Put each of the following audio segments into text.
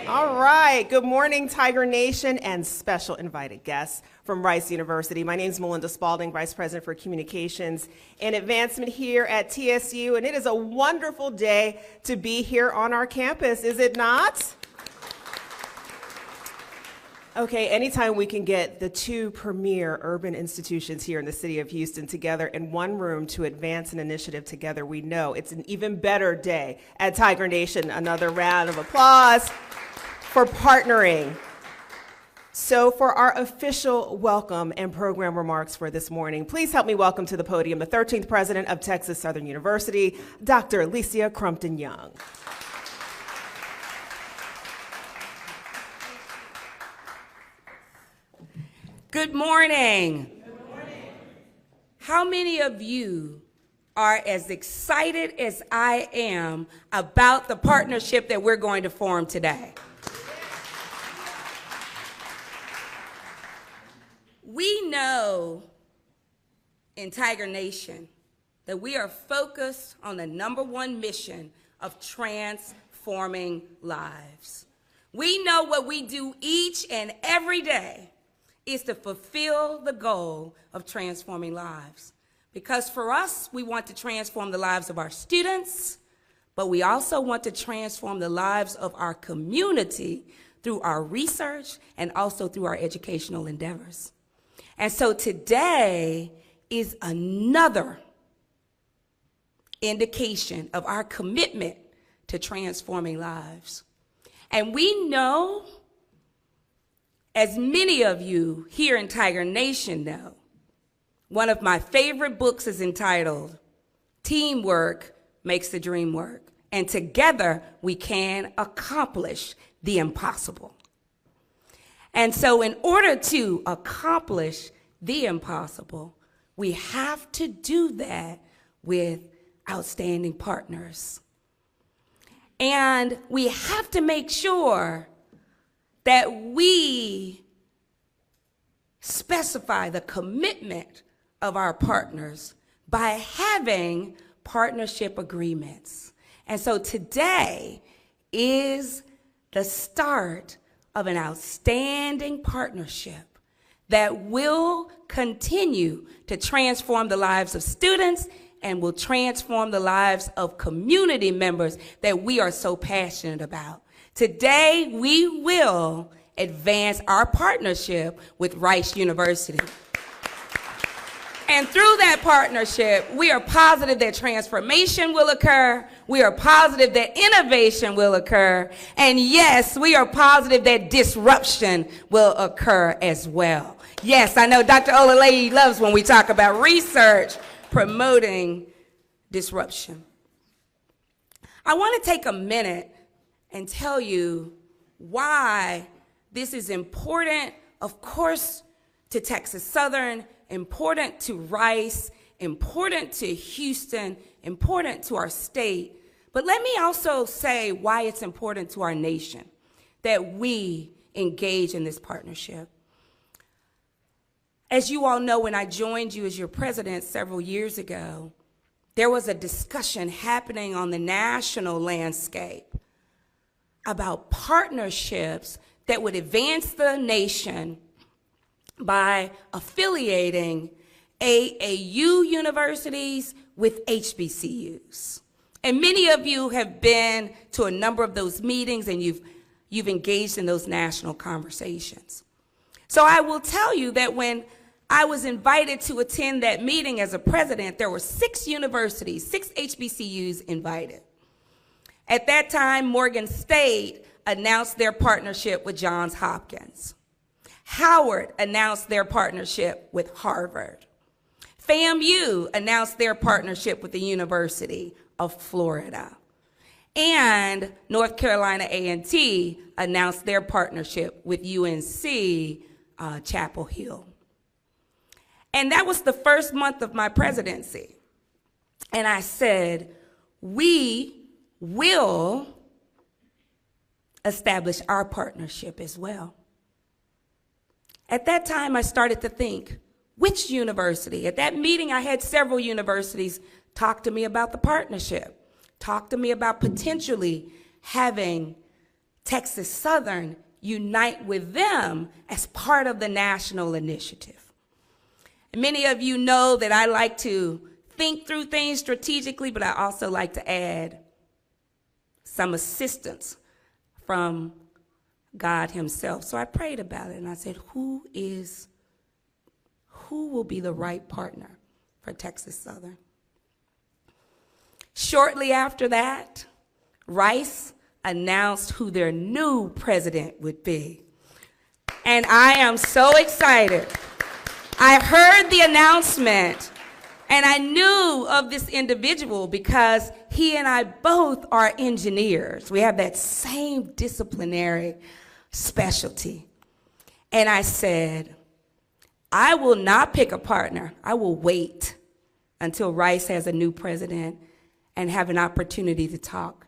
All right, good morning, Tiger Nation and special invited guests from Rice University. My name is Melinda Spalding, Vice President for Communications and Advancement here at TSU, and it is a wonderful day to be here on our campus, is it not? Okay, anytime we can get the two premier urban institutions here in the city of Houston together in one room to advance an initiative together, we know it's an even better day at Tiger Nation. Another round of applause for partnering. So for our official welcome and program remarks for this morning, please help me welcome to the podium the 13th president of Texas Southern University, Dr. Alicia Crumpton-Young. Good morning. Good morning. How many of you are as excited as I am about the partnership that we're going to form today? We know in Tiger Nation that we are focused on the #1 mission of transforming lives. We know what we do each and every day is to fulfill the goal of transforming lives. Because for us, we want to transform the lives of our students, but we also want to transform the lives of our community through our research and also through our educational endeavors. And so today is another indication of our commitment to transforming lives. And we know, as many of you here in Tiger Nation know, one of my favorite books is entitled Teamwork Makes the Dream Work, and together we can accomplish the impossible. And so in order to accomplish the impossible, we have to do that with outstanding partners. And we have to make sure that we specify the commitment of our partners by having partnership agreements. And so today is the start of an outstanding partnership that will continue to transform the lives of students and will transform the lives of community members that we are so passionate about. Today, we will advance our partnership with Rice University. And through that partnership, we are positive that transformation will occur. We are positive that innovation will occur. And yes, we are positive that disruption will occur as well. Yes, I know Dr. Olaleye loves when we talk about research promoting disruption. I want to take a minute and tell you why this is important, of course, to Texas Southern, important to Rice, important to Houston, important to our state. But let me also say why it's important to our nation that we engage in this partnership. As you all know, when I joined you as your president several years ago, there was a discussion happening on the national landscape about partnerships that would advance the nation by affiliating AAU universities with HBCUs. And many of you have been to a number of those meetings and you've engaged in those national conversations. So I will tell you that when I was invited to attend that meeting as a president, there were 6 universities, 6 HBCUs invited. At that time, Morgan State announced their partnership with Johns Hopkins. Howard announced their partnership with Harvard. FAMU announced their partnership with the University of Florida. And North Carolina A&T announced their partnership with UNC Chapel Hill. And that was the first month of my presidency. And I said, we will establish our partnership as well. At that time, I started to think, which university? At that meeting, I had several universities talk to me about the partnership, talk to me about potentially having Texas Southern unite with them as part of the national initiative. And many of you know that I like to think through things strategically, but I also like to add some assistance from God himself. So I prayed about it and I said, who will be the right partner for Texas Southern? Shortly after that, Rice announced who their new president would be. And I am so excited. I heard the announcement and I knew of this individual because he and I both are engineers. We have that same disciplinary specialty. And I said, I will not pick a partner. I will wait until Rice has a new president and have an opportunity to talk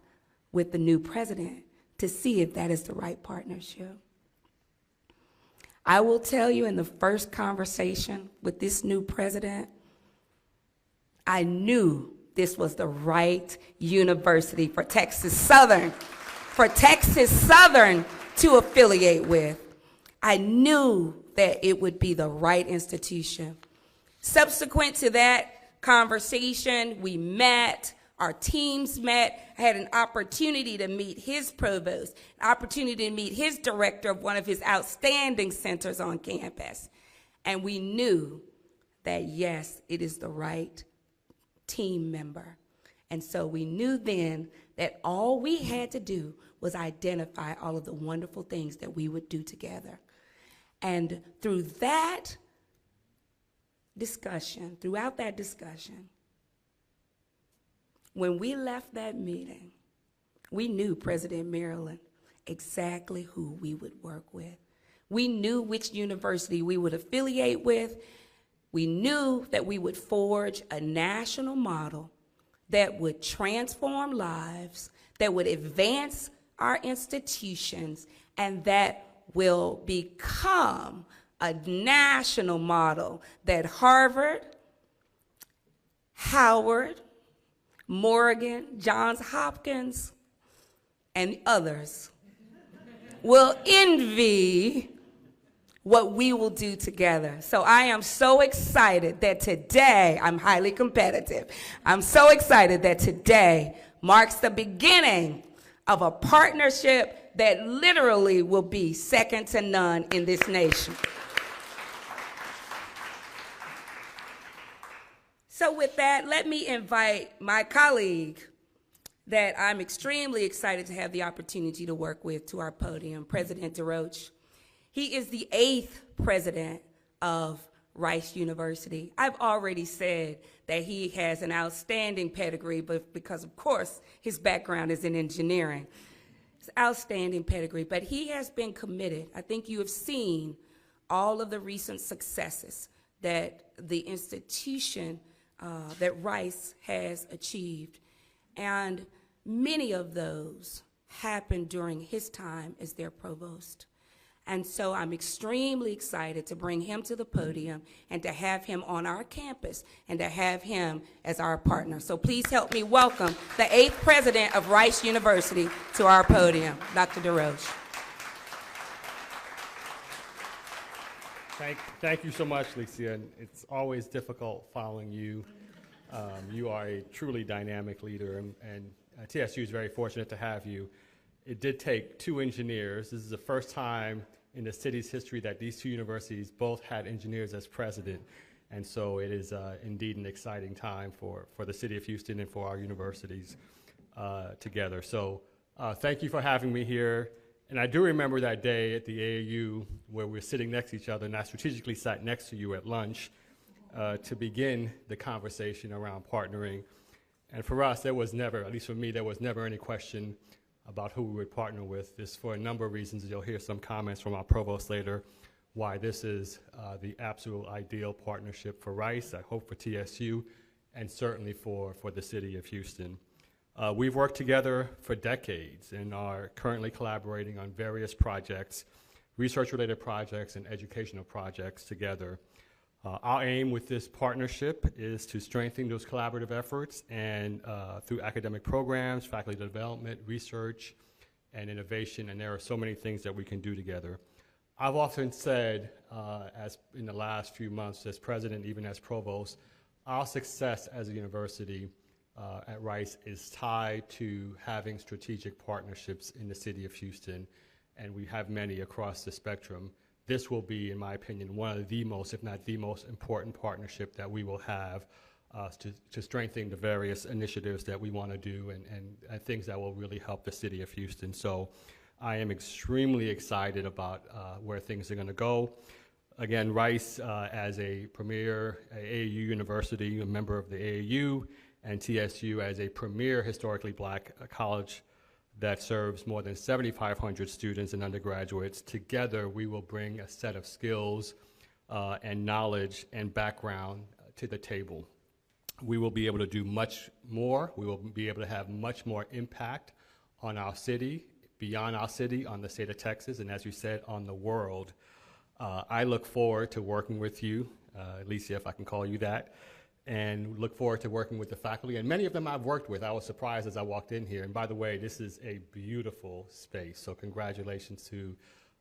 with the new president to see if that is the right partnership. I will tell you, in the first conversation with this new president, I knew this was the right university for Texas Southern to affiliate with. I knew that it would be the right institution. Subsequent to that conversation, we met, our teams met. I had an opportunity to meet his provost, an opportunity to meet his director of one of his outstanding centers on campus. And we knew that, yes, it is the right team member. And so we knew then that all we had to do was identify all of the wonderful things that we would do together. And throughout that discussion, when we left that meeting, we knew President Maryland exactly who we would work with. We knew which university we would affiliate with. We knew that we would forge a national model that would transform lives, that would advance our institutions, and that will become a national model that Harvard, Howard, Morgan, Johns Hopkins, and others will envy what we will do together. So I am so excited that today, I'm highly competitive. I'm so excited that today marks the beginning of a partnership that literally will be second to none in this nation. So with that, let me invite my colleague that I'm extremely excited to have the opportunity to work with to our podium, President DeRoche. He is the 8th president of Rice University. I've already said that he has an outstanding pedigree, but because of course his background is in engineering. It's outstanding pedigree, but he has been committed. I think you have seen all of the recent successes that the institution that Rice has achieved, and many of those happened during his time as their provost. And so I'm extremely excited to bring him to the podium and to have him on our campus and to have him as our partner. So please help me welcome the 8th president of Rice University to our podium, Dr. DeRoche. Thank you so much, Licia. And it's always difficult following you. You are a truly dynamic leader, and TSU is very fortunate to have you. It did take 2 engineers. This is the first time in the city's history that these 2 universities both had engineers as president. And so it is indeed an exciting time for the city of Houston and for our universities together. So thank you for having me here. And I do remember that day at the AAU where we were sitting next to each other, and I strategically sat next to you at lunch to begin the conversation around partnering. And for us, there was never, at least for me, there was never any question about who we would partner with. This for a number of reasons. You'll hear some comments from our provost later why this is the absolute ideal partnership for Rice, I hope for TSU, and certainly for the city of Houston. We've worked together for decades and are currently collaborating on various projects, research-related projects and educational projects together. Our aim with this partnership is to strengthen those collaborative efforts and through academic programs, faculty development, research, and innovation, and there are so many things that we can do together. I've often said, as in the last few months as president, even as provost, our success as a university at Rice is tied to having strategic partnerships in the city of Houston, and we have many across the spectrum. This will be, in my opinion, one of the most, if not the most important partnership that we will have to strengthen the various initiatives that we want to do and things that will really help the city of Houston. So I am extremely excited about where things are going to go. Again, Rice as a premier AAU university, a member of the AAU, and TSU as a premier historically black college that serves more than 7,500 students and undergraduates. Together, we will bring a set of skills and knowledge and background to the table. We will be able to do much more. We will be able to have much more impact on our city, beyond our city, on the state of Texas, and as you said, on the world. I look forward to working with you, Alicia, if I can call you that, and look forward to working with the faculty. And many of them I've worked with. I was surprised as I walked in here. And by the way, this is a beautiful space, so congratulations to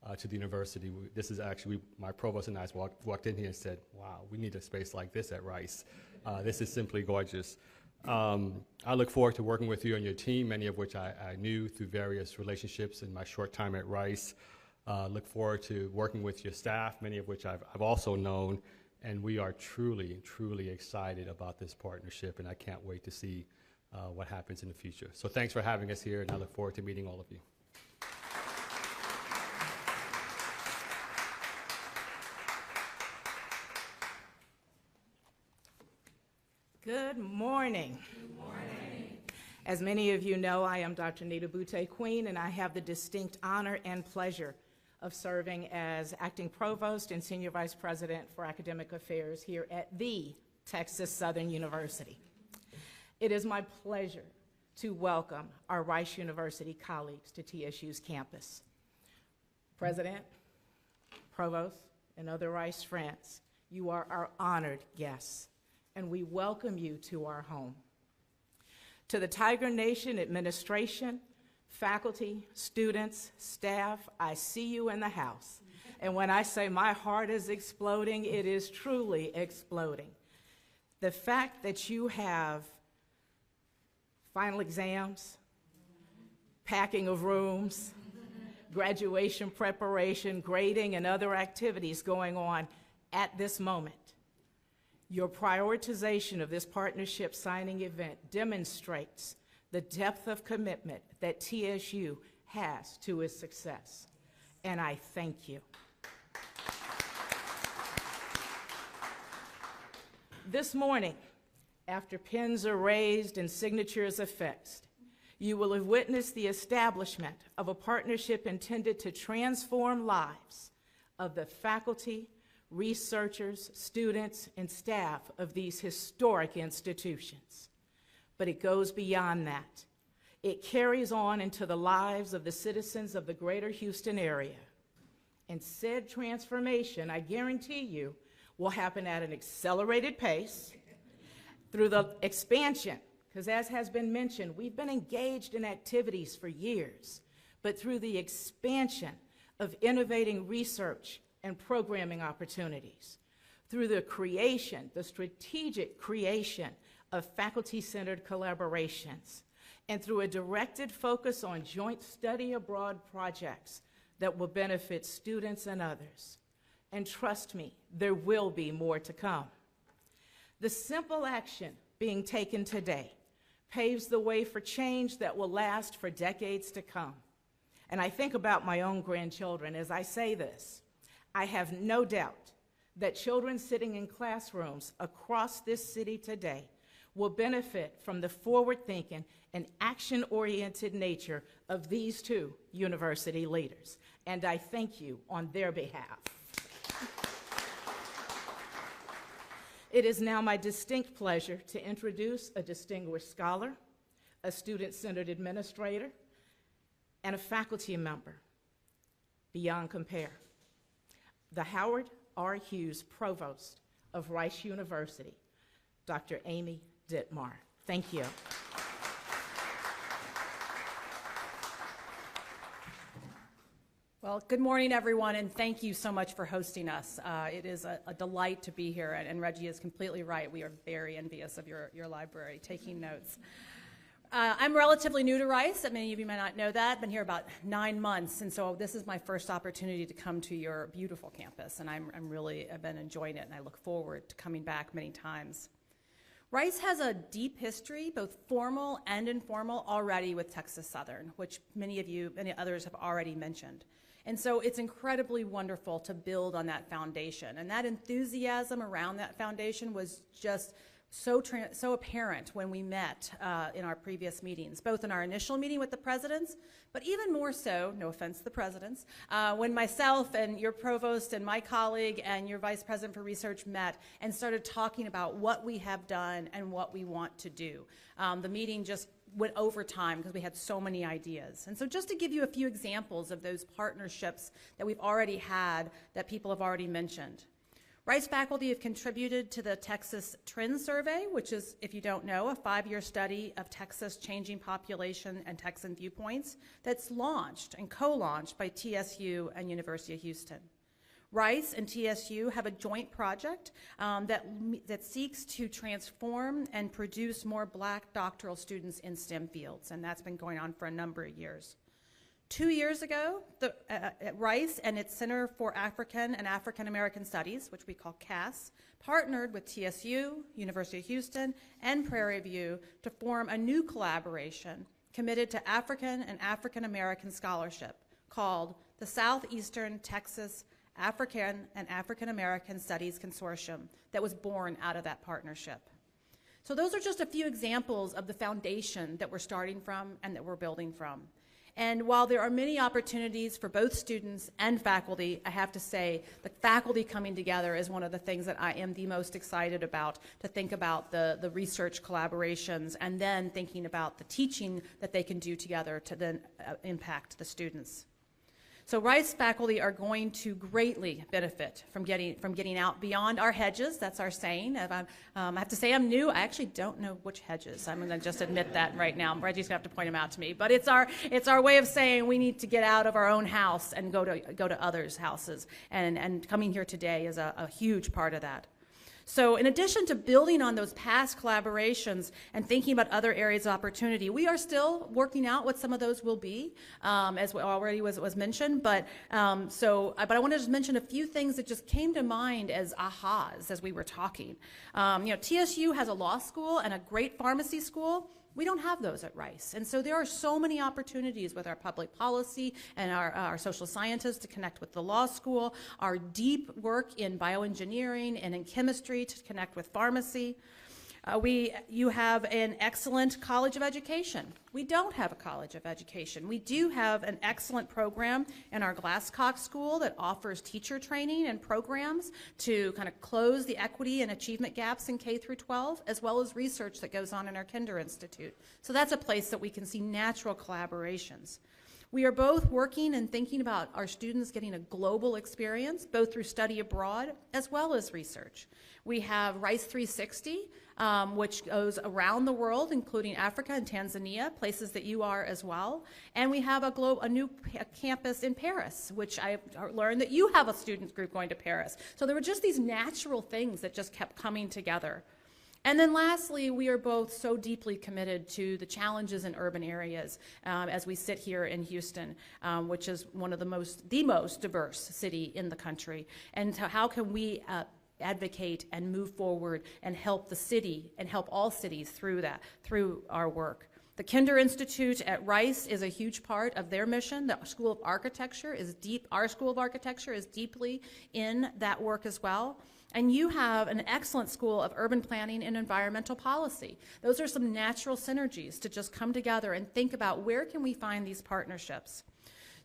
the university. This is actually, my provost and I walked in here and said, wow, we need a space like this at Rice. This is simply gorgeous. I look forward to working with you and your team, many of which I knew through various relationships in my short time at Rice. Look forward to working with your staff, many of which I've also known, and we are truly, truly excited about this partnership, and I can't wait to see what happens in the future. So thanks for having us here, and I look forward to meeting all of you. Good morning. Good morning. As many of you know, I am Dr. Nita Boutte-Queen, and I have the distinct honor and pleasure of serving as acting provost and senior vice president for academic affairs here at the Texas Southern University. It is my pleasure to welcome our Rice University colleagues to TSU's campus. President, provost, and other Rice friends, you are our honored guests, and we welcome you to our home. To the Tiger Nation administration, faculty, students, staff, I see you in the house. And when I say my heart is exploding, it is truly exploding. The fact that you have final exams, packing of rooms, graduation preparation, grading, and other activities going on at this moment. Your prioritization of this partnership signing event demonstrates the depth of commitment that TSU has to its success, and I thank you. This morning, after pens are raised and signatures affixed, you will have witnessed the establishment of a partnership intended to transform lives of the faculty, researchers, students, and staff of these historic institutions. But it goes beyond that. It carries on into the lives of the citizens of the greater Houston area. And said transformation, I guarantee you, will happen at an accelerated pace through the expansion, because as has been mentioned, we've been engaged in activities for years, but through the expansion of innovating research and programming opportunities, through the creation, the strategic creation of faculty-centered collaborations, and through a directed focus on joint study abroad projects that will benefit students and others. And trust me, there will be more to come. The simple action being taken today paves the way for change that will last for decades to come. And I think about my own grandchildren as I say this. I have no doubt that children sitting in classrooms across this city today will benefit from the forward-thinking and action-oriented nature of these two university leaders. And I thank you on their behalf. It is now my distinct pleasure to introduce a distinguished scholar, a student-centered administrator, and a faculty member beyond compare. The Howard R. Hughes Provost of Rice University, Dr. Amy Dittmar. Thank you. Well, good morning, everyone, and thank you so much for hosting us. It is a delight to be here, and Reggie is completely right. We are very envious of your library, taking notes. I'm relatively new to Rice. Many of you may not know that. I've been here about 9 months, and so this is my first opportunity to come to your beautiful campus, and I've been enjoying it, and I look forward to coming back many times. Rice has a deep history, both formal and informal, already with Texas Southern, which many others have already mentioned. And so it's incredibly wonderful to build on that foundation. And that enthusiasm around that foundation was just so apparent when we met in our previous meetings, both in our initial meeting with the presidents, but even more so, no offense to the presidents, when myself and your provost and my colleague and your vice president for research met and started talking about what we have done and what we want to do. The meeting just went over time because we had so many ideas. And so just to give you a few examples of those partnerships that we've already had that people have already mentioned. Rice faculty have contributed to the Texas Trend Survey, which is, if you don't know, a 5-year study of Texas changing population and Texan viewpoints that's launched and co-launched by TSU and University of Houston. Rice and TSU have a joint project that seeks to transform and produce more Black doctoral students in STEM fields, and that's been going on for a number of years. 2 years ago, at Rice and its Center for African and African American Studies, which we call CAS, partnered with TSU, University of Houston, and Prairie View to form a new collaboration committed to African and African American scholarship called the Southeastern Texas African and African American Studies Consortium that was born out of that partnership. So those are just a few examples of the foundation that we're starting from and that we're building from. And while there are many opportunities for both students and faculty, I have to say the faculty coming together is one of the things that I am the most excited about, to think about the research collaborations and then thinking about the teaching that they can do together to then impact the students. So Rice faculty are going to greatly benefit from getting out beyond our hedges. That's our saying. I have to say I'm new. I actually don't know which hedges. I'm going to just admit that right now. Reggie's going to have to point them out to me. But it's our way of saying we need to get out of our own house and go to others' houses. And coming here today is a huge part of that. So in addition to building on those past collaborations and thinking about other areas of opportunity, we are still working out what some of those will be, as already was mentioned. But I want to just mention a few things that just came to mind as ahas as we were talking. TSU has a law school and a great pharmacy school. We don't have those at Rice. And so there are so many opportunities with our public policy and our social scientists to connect with the law school, our deep work in bioengineering and in chemistry to connect with pharmacy. You have an excellent college of education. We don't have a college of education. We do have an excellent program in our Glasscock School that offers teacher training and programs to kind of close the equity and achievement gaps in K through 12, as well as research that goes on in our Kinder Institute. So that's a place that we can see natural collaborations. We are both working and thinking about our students getting a global experience, both through study abroad as well as research. We have Rice 360, which goes around the world, including Africa and Tanzania, places that you are as well. And we have a new campus in Paris, which I learned that you have a student group going to Paris. So there were just these natural things that just kept coming together. And then lastly, we are both so deeply committed to the challenges in urban areas as we sit here in Houston, which is one of the most diverse city in the country. And how can we advocate and move forward and help the city and help all cities through our work. The Kinder Institute at Rice is a huge part of their mission. The School of Architecture is our School of Architecture is deeply in that work as well. And you have an excellent School of Urban Planning and Environmental Policy. Those are some natural synergies to just come together and think about where can we find these partnerships.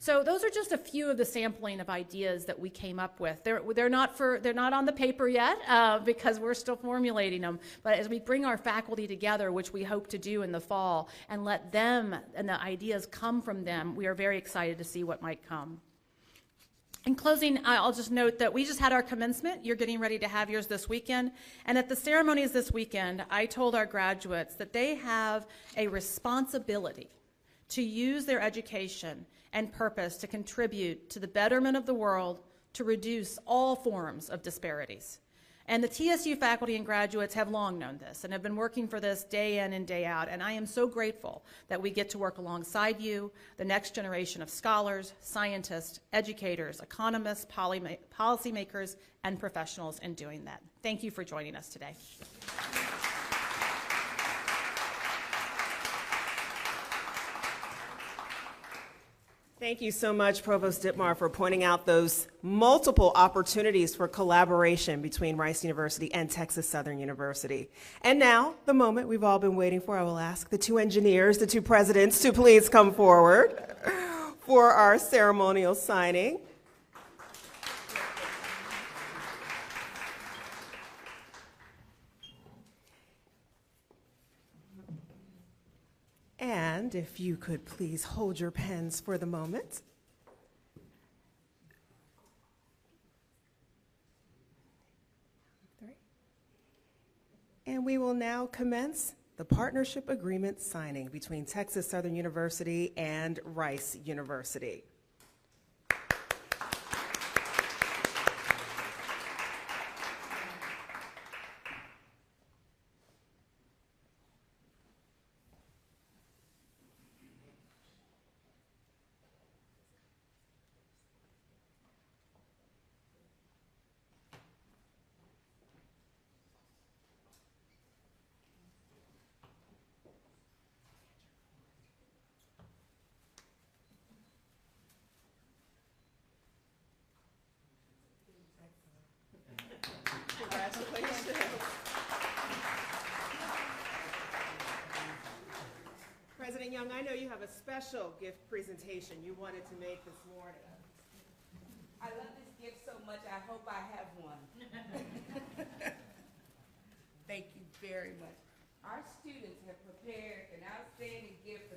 So those are just a few of the sampling of ideas that we came up with. They're not on the paper yet because we're still formulating them. But as we bring our faculty together, which we hope to do in the fall, and let them and the ideas come from them, we are very excited to see what might come. In closing, I'll just note that we just had our commencement. You're getting ready to have yours this weekend. And at the ceremonies this weekend, I told our graduates that they have a responsibility to use their education and purpose to contribute to the betterment of the world, to reduce all forms of disparities. And the TSU faculty and graduates have long known this and have been working for this day in and day out, and I am so grateful that we get to work alongside you, the next generation of scholars, scientists, educators, economists, policymakers, and professionals in doing that. Thank you for joining us today. Thank you so much, Provost Dittmar, for pointing out those multiple opportunities for collaboration between Rice University and Texas Southern University. And now, the moment we've all been waiting for, I will ask the two engineers, the two presidents, to please come forward for our ceremonial signing. And if you could please hold your pens for the moment. And we will now commence the partnership agreement signing between Texas Southern University and Rice University. President Young, I know you have a special gift presentation you wanted to make this morning. I love this gift so much, I hope I have one. Thank you very much. Our students have prepared an outstanding gift